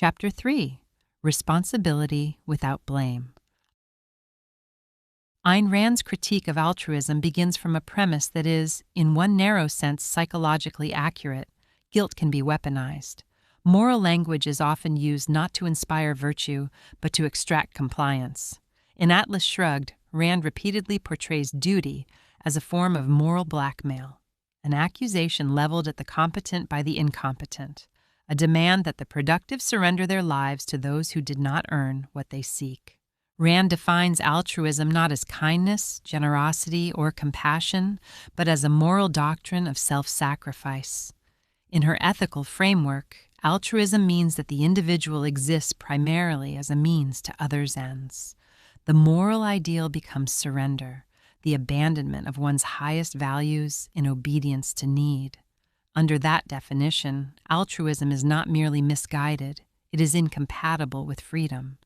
Chapter 3: Responsibility Without Blame. Ayn Rand's critique of altruism begins from a premise that is, in one narrow sense, psychologically accurate. Guilt can be weaponized. Moral language is often used not to inspire virtue, but to extract compliance. In Atlas Shrugged, Rand repeatedly portrays duty as a form of moral blackmail, an accusation leveled at the competent by the incompetent, a demand that the productive surrender their lives to those who did not earn what they seek. Rand defines altruism not as kindness, generosity, or compassion, but as a moral doctrine of self-sacrifice. In her ethical framework, altruism means that the individual exists primarily as a means to others' ends. The moral ideal becomes surrender, the abandonment of one's highest values in obedience to need. Under that definition, altruism is not merely misguided, it is incompatible with freedom.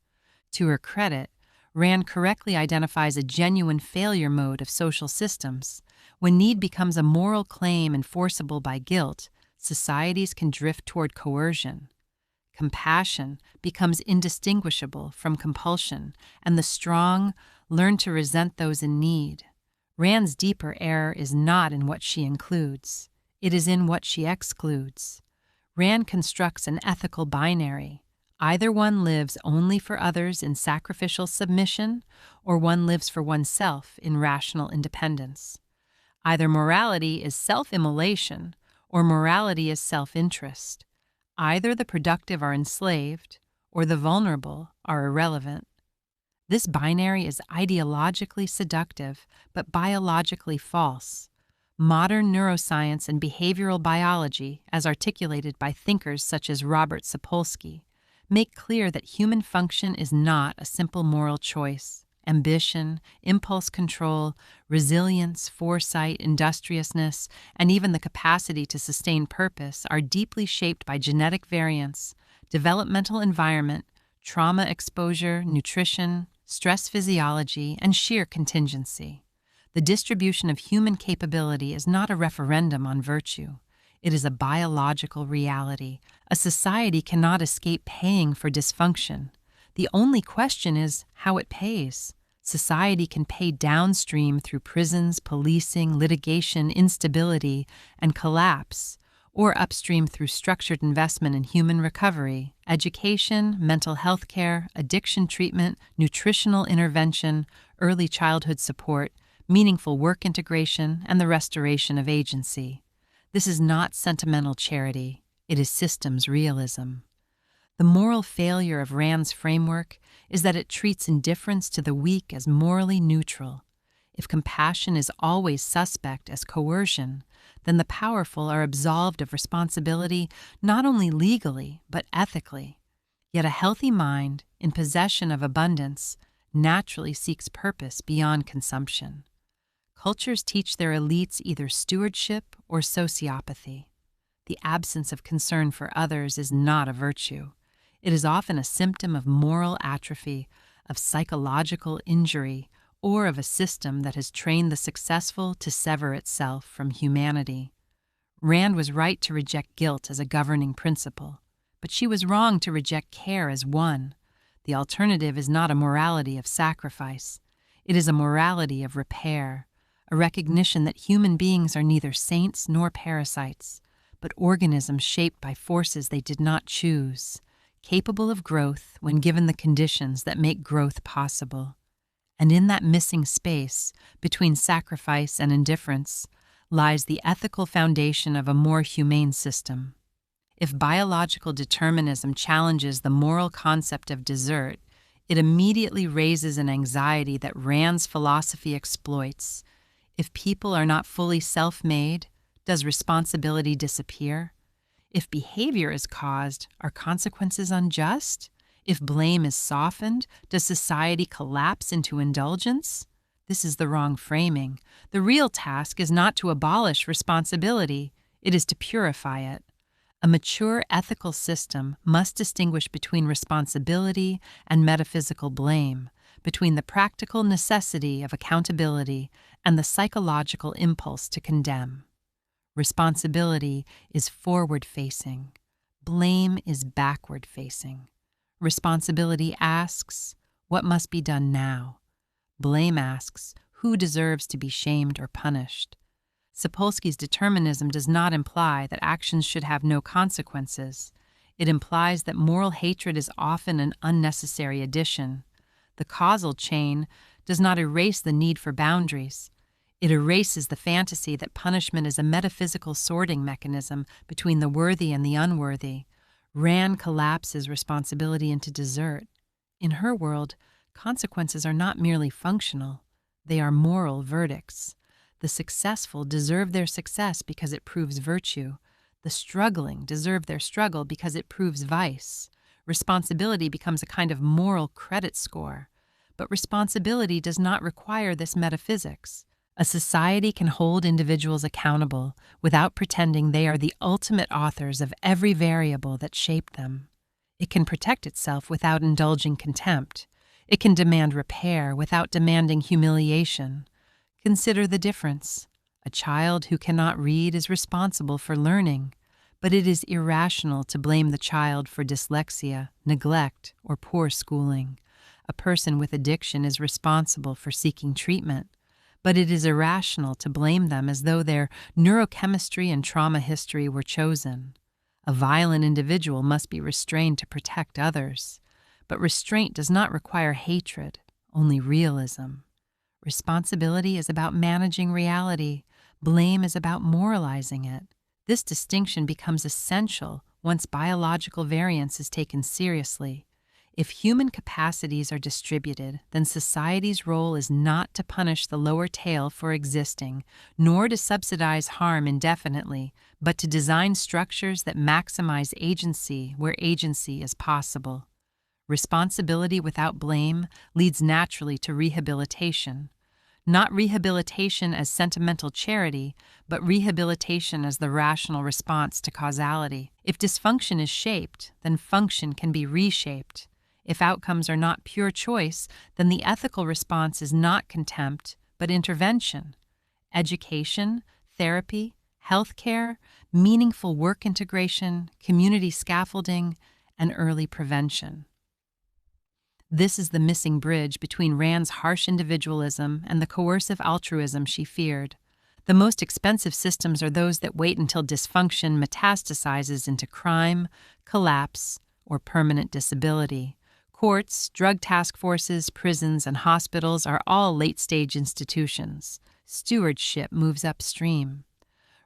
To her credit, Rand correctly identifies a genuine failure mode of social systems. When need becomes a moral claim enforceable by guilt, societies can drift toward coercion. Compassion becomes indistinguishable from compulsion, and the strong learn to resent those in need. Rand's deeper error is not in what she includes. It is in what she excludes. Rand constructs an ethical binary. Either one lives only for others in sacrificial submission, or one lives for oneself in rational independence. Either morality is self-immolation, or morality is self-interest. Either the productive are enslaved, or the vulnerable are irrelevant. This binary is ideologically seductive, but biologically false. Modern neuroscience and behavioral biology, as articulated by thinkers such as Robert Sapolsky, make clear that human function is not a simple moral choice. Ambition, impulse control, resilience, foresight, industriousness, and even the capacity to sustain purpose are deeply shaped by genetic variance, developmental environment, trauma exposure, nutrition, stress physiology, and sheer contingency. The distribution of human capability is not a referendum on virtue. It is a biological reality. A society cannot escape paying for dysfunction. The only question is how it pays. Society can pay downstream through prisons, policing, litigation, instability, and collapse, or upstream through structured investment in human recovery, education, mental health care, addiction treatment, nutritional intervention, early childhood support, meaningful work integration, and the restoration of agency. This is not sentimental charity, it is systems realism. The moral failure of Rand's framework is that it treats indifference to the weak as morally neutral. If compassion is always suspect as coercion, then the powerful are absolved of responsibility not only legally, but ethically. Yet a healthy mind, in possession of abundance, naturally seeks purpose beyond consumption. Cultures teach their elites either stewardship or sociopathy. The absence of concern for others is not a virtue. It is often a symptom of moral atrophy, of psychological injury, or of a system that has trained the successful to sever itself from humanity. Rand was right to reject guilt as a governing principle, but she was wrong to reject care as one. The alternative is not a morality of sacrifice. It is a morality of repair, a recognition that human beings are neither saints nor parasites, but organisms shaped by forces they did not choose, capable of growth when given the conditions that make growth possible. And in that missing space, between sacrifice and indifference, lies the ethical foundation of a more humane system. If biological determinism challenges the moral concept of desert, it immediately raises an anxiety that Rand's philosophy exploits. If people are not fully self-made, does responsibility disappear? If behavior is caused, are consequences unjust? If blame is softened, does society collapse into indulgence? This is the wrong framing. The real task is not to abolish responsibility, it is to purify it. A mature ethical system must distinguish between responsibility and metaphysical blame, between the practical necessity of accountability and the psychological impulse to condemn. Responsibility is forward-facing. Blame is backward-facing. Responsibility asks, what must be done now? Blame asks, who deserves to be shamed or punished? Sapolsky's determinism does not imply that actions should have no consequences. It implies that moral hatred is often an unnecessary addition. The causal chain does not erase the need for boundaries. It erases the fantasy that punishment is a metaphysical sorting mechanism between the worthy and the unworthy. Rand collapses responsibility into desert. In her world, consequences are not merely functional, they are moral verdicts. The successful deserve their success because it proves virtue. The struggling deserve their struggle because it proves vice. Responsibility becomes a kind of moral credit score. But responsibility does not require this metaphysics. A society can hold individuals accountable without pretending they are the ultimate authors of every variable that shaped them. It can protect itself without indulging contempt. It can demand repair without demanding humiliation. Consider the difference. A child who cannot read is responsible for learning, but it is irrational to blame the child for dyslexia, neglect, or poor schooling. A person with addiction is responsible for seeking treatment, but it is irrational to blame them as though their neurochemistry and trauma history were chosen. A violent individual must be restrained to protect others, but restraint does not require hatred, only realism. Responsibility is about managing reality. Blame is about moralizing it. This distinction becomes essential once biological variance is taken seriously. If human capacities are distributed, then society's role is not to punish the lower tail for existing, nor to subsidize harm indefinitely, but to design structures that maximize agency where agency is possible. Responsibility without blame leads naturally to rehabilitation. Not rehabilitation as sentimental charity, but rehabilitation as the rational response to causality. If dysfunction is shaped, then function can be reshaped. If outcomes are not pure choice, then the ethical response is not contempt, but intervention. Education, therapy, healthcare, meaningful work integration, community scaffolding, and early prevention. This is the missing bridge between Rand's harsh individualism and the coercive altruism she feared. The most expensive systems are those that wait until dysfunction metastasizes into crime, collapse, or permanent disability. Courts, drug task forces, prisons, and hospitals are all late-stage institutions. Stewardship moves upstream.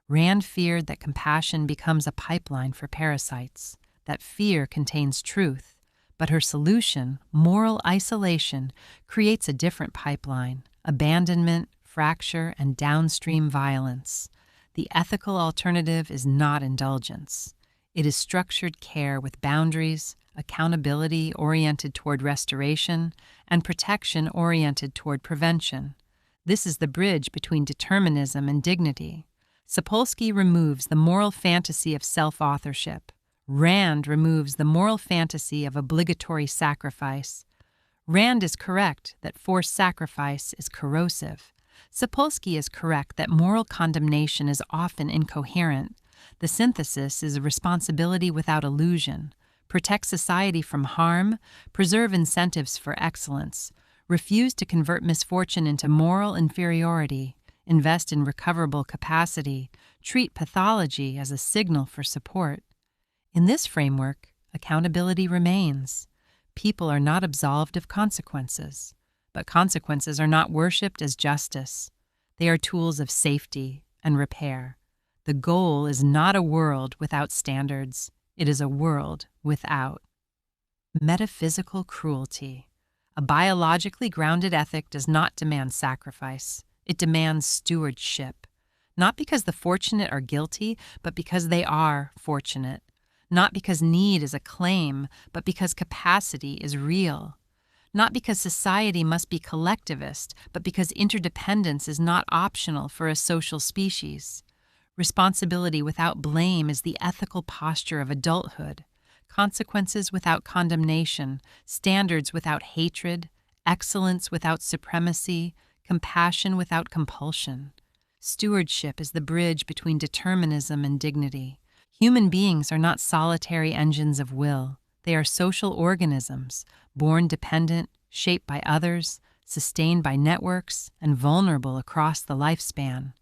Rand feared that compassion becomes a pipeline for parasites, that fear contains truth. But her solution, moral isolation, creates a different pipeline: abandonment, fracture, and downstream violence. The ethical alternative is not indulgence. It is structured care with boundaries, accountability oriented toward restoration, and protection oriented toward prevention. This is the bridge between determinism and dignity. Sapolsky removes the moral fantasy of self-authorship. Rand removes the moral fantasy of obligatory sacrifice. Rand is correct that forced sacrifice is corrosive. Sapolsky is correct that moral condemnation is often incoherent. The synthesis is a responsibility without illusion. Protect society from harm, preserve incentives for excellence, refuse to convert misfortune into moral inferiority, invest in recoverable capacity, treat pathology as a signal for support. In this framework, accountability remains. People are not absolved of consequences, but consequences are not worshipped as justice. They are tools of safety and repair. The goal is not a world without standards. It is a world without. Metaphysical cruelty. A biologically grounded ethic does not demand sacrifice. It demands stewardship. Not because the fortunate are guilty, but because they are fortunate. Not because need is a claim, but because capacity is real. Not because society must be collectivist, but because interdependence is not optional for a social species. Responsibility without blame is the ethical posture of adulthood. Consequences without condemnation, standards without hatred, excellence without supremacy, compassion without compulsion. Stewardship is the bridge between determinism and dignity. Human beings are not solitary engines of will. They are social organisms, born dependent, shaped by others, sustained by networks, and vulnerable across the lifespan.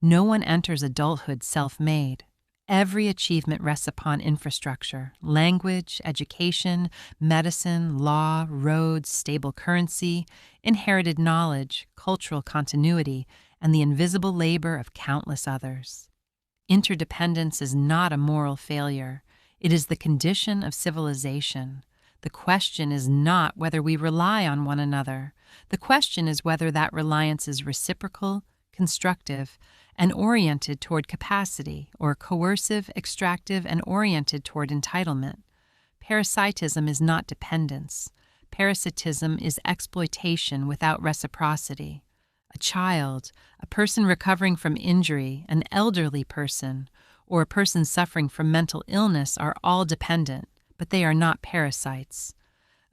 No one enters adulthood self-made. Every achievement rests upon infrastructure: language, education, medicine, law, roads, stable currency, inherited knowledge, cultural continuity, and the invisible labor of countless others. Interdependence is not a moral failure. It is the condition of civilization. The question is not whether we rely on one another. The question is whether that reliance is reciprocal, constructive, and oriented toward capacity, or coercive, extractive, and oriented toward entitlement. Parasitism is not dependence. Parasitism is exploitation without reciprocity. A child, a person recovering from injury, an elderly person, or a person suffering from mental illness are all dependent, but they are not parasites.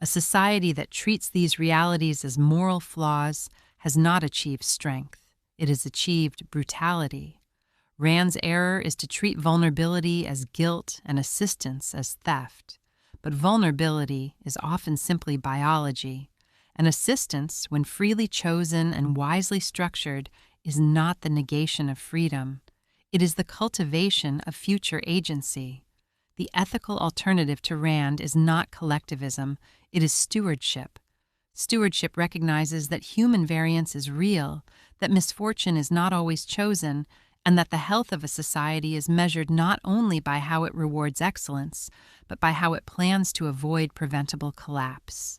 A society that treats these realities as moral flaws has not achieved strength. It has achieved brutality. Rand's error is to treat vulnerability as guilt and assistance as theft. But vulnerability is often simply biology, and assistance, when freely chosen and wisely structured, is not the negation of freedom. It is the cultivation of future agency. The ethical alternative to Rand is not collectivism, it is stewardship. Stewardship recognizes that human variance is real, that misfortune is not always chosen, and that the health of a society is measured not only by how it rewards excellence, but by how it plans to avoid preventable collapse.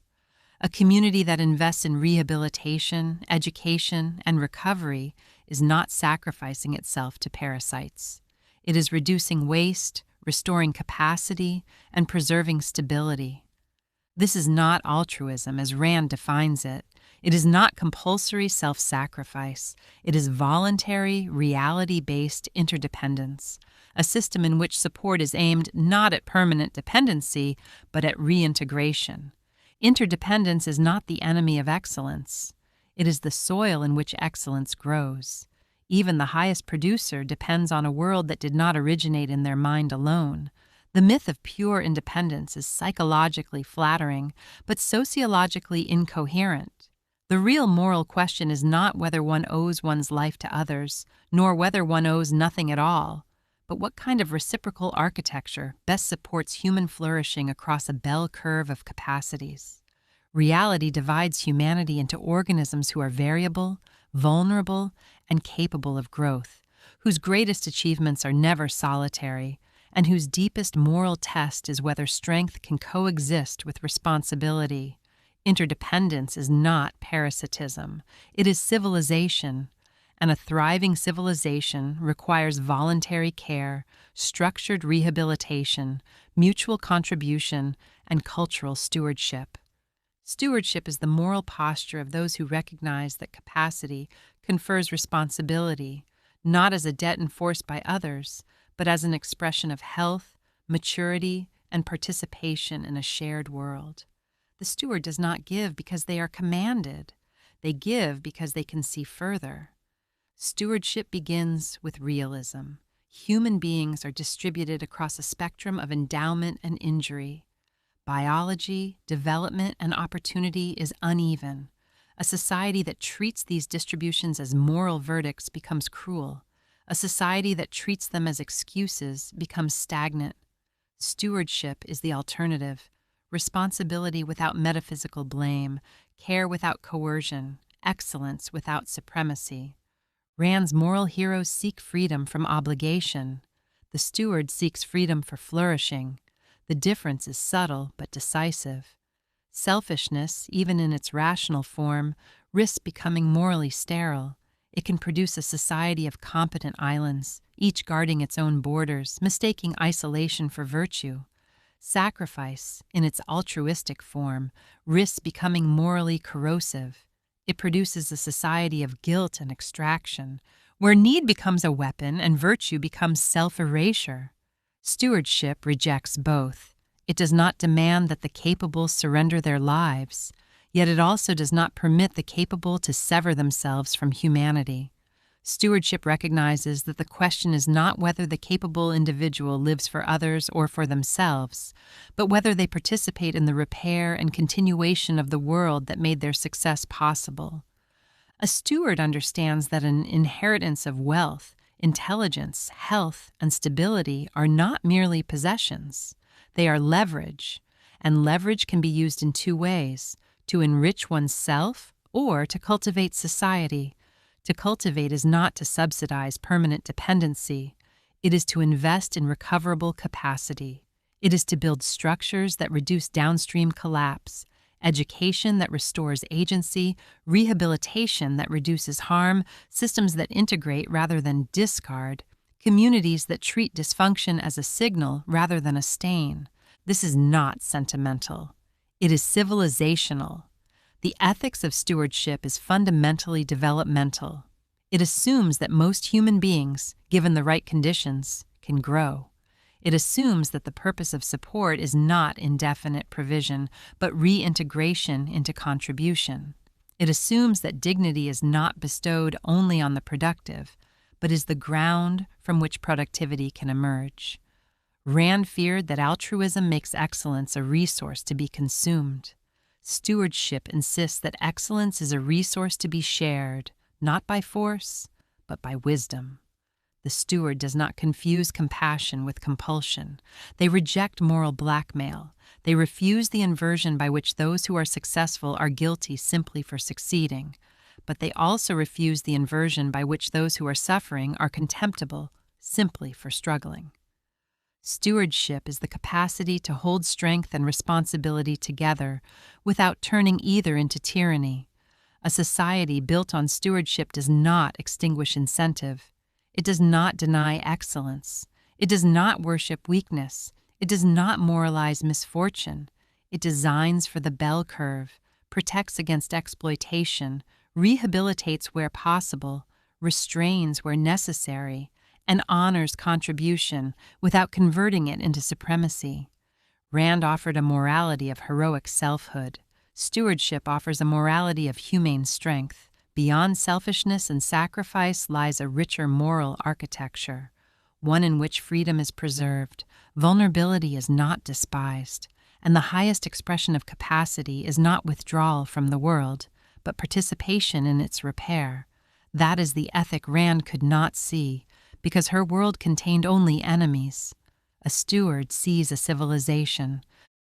A community that invests in rehabilitation, education, and recovery is not sacrificing itself to parasites. It is reducing waste, restoring capacity, and preserving stability. This is not altruism as Rand defines it. It is not compulsory self-sacrifice. It is voluntary, reality-based interdependence, a system in which support is aimed not at permanent dependency, but at reintegration. Interdependence is not the enemy of excellence. It is the soil in which excellence grows. Even the highest producer depends on a world that did not originate in their mind alone. The myth of pure independence is psychologically flattering, but sociologically incoherent. The real moral question is not whether one owes one's life to others, nor whether one owes nothing at all, but what kind of reciprocal architecture best supports human flourishing across a bell curve of capacities. Reality divides humanity into organisms who are variable, vulnerable, and capable of growth, whose greatest achievements are never solitary, and whose deepest moral test is whether strength can coexist with responsibility. Interdependence is not parasitism. It is civilization, and a thriving civilization requires voluntary care, structured rehabilitation, mutual contribution, and cultural stewardship. Stewardship is the moral posture of those who recognize that capacity confers responsibility, not as a debt enforced by others, but as an expression of health, maturity, and participation in a shared world. The steward does not give because they are commanded. They give because they can see further. Stewardship begins with realism. Human beings are distributed across a spectrum of endowment and injury. Biology, development, and opportunity is uneven. A society that treats these distributions as moral verdicts becomes cruel. A society that treats them as excuses becomes stagnant. Stewardship is the alternative. Responsibility without metaphysical blame, care without coercion, excellence without supremacy. Rand's moral heroes seek freedom from obligation. The steward seeks freedom for flourishing. The difference is subtle but decisive. Selfishness, even in its rational form, risks becoming morally sterile. It can produce a society of competent islands, each guarding its own borders, mistaking isolation for virtue. Sacrifice, in its altruistic form, risks becoming morally corrosive. It produces a society of guilt and extraction, where need becomes a weapon and virtue becomes self-erasure. Stewardship rejects both. It does not demand that the capable surrender their lives, yet it also does not permit the capable to sever themselves from humanity. Stewardship recognizes that the question is not whether the capable individual lives for others or for themselves, but whether they participate in the repair and continuation of the world that made their success possible. A steward understands that an inheritance of wealth, intelligence, health, and stability are not merely possessions. They are leverage, and leverage can be used in two ways: to enrich oneself or to cultivate society. To cultivate is not to subsidize permanent dependency. It is to invest in recoverable capacity. It is to build structures that reduce downstream collapse, education that restores agency, rehabilitation that reduces harm, systems that integrate rather than discard, communities that treat dysfunction as a signal rather than a stain. This is not sentimental. It is civilizational. The ethics of stewardship is fundamentally developmental. It assumes that most human beings, given the right conditions, can grow. It assumes that the purpose of support is not indefinite provision, but reintegration into contribution. It assumes that dignity is not bestowed only on the productive, but is the ground from which productivity can emerge. Rand feared that altruism makes excellence a resource to be consumed. Stewardship insists that excellence is a resource to be shared, not by force, but by wisdom. The steward does not confuse compassion with compulsion. They reject moral blackmail. They refuse the inversion by which those who are successful are guilty simply for succeeding. But they also refuse the inversion by which those who are suffering are contemptible simply for struggling. Stewardship is the capacity to hold strength and responsibility together without turning either into tyranny. A society built on stewardship does not extinguish incentive. It does not deny excellence. It does not worship weakness. It does not moralize misfortune. It designs for the bell curve, protects against exploitation, rehabilitates where possible, restrains where necessary, and honors contribution without converting it into supremacy. Rand offered a morality of heroic selfhood. Stewardship offers a morality of humane strength. Beyond selfishness and sacrifice lies a richer moral architecture, one in which freedom is preserved, vulnerability is not despised, and the highest expression of capacity is not withdrawal from the world, but participation in its repair. That is the ethic Rand could not see, because her world contained only enemies. A steward sees a civilization,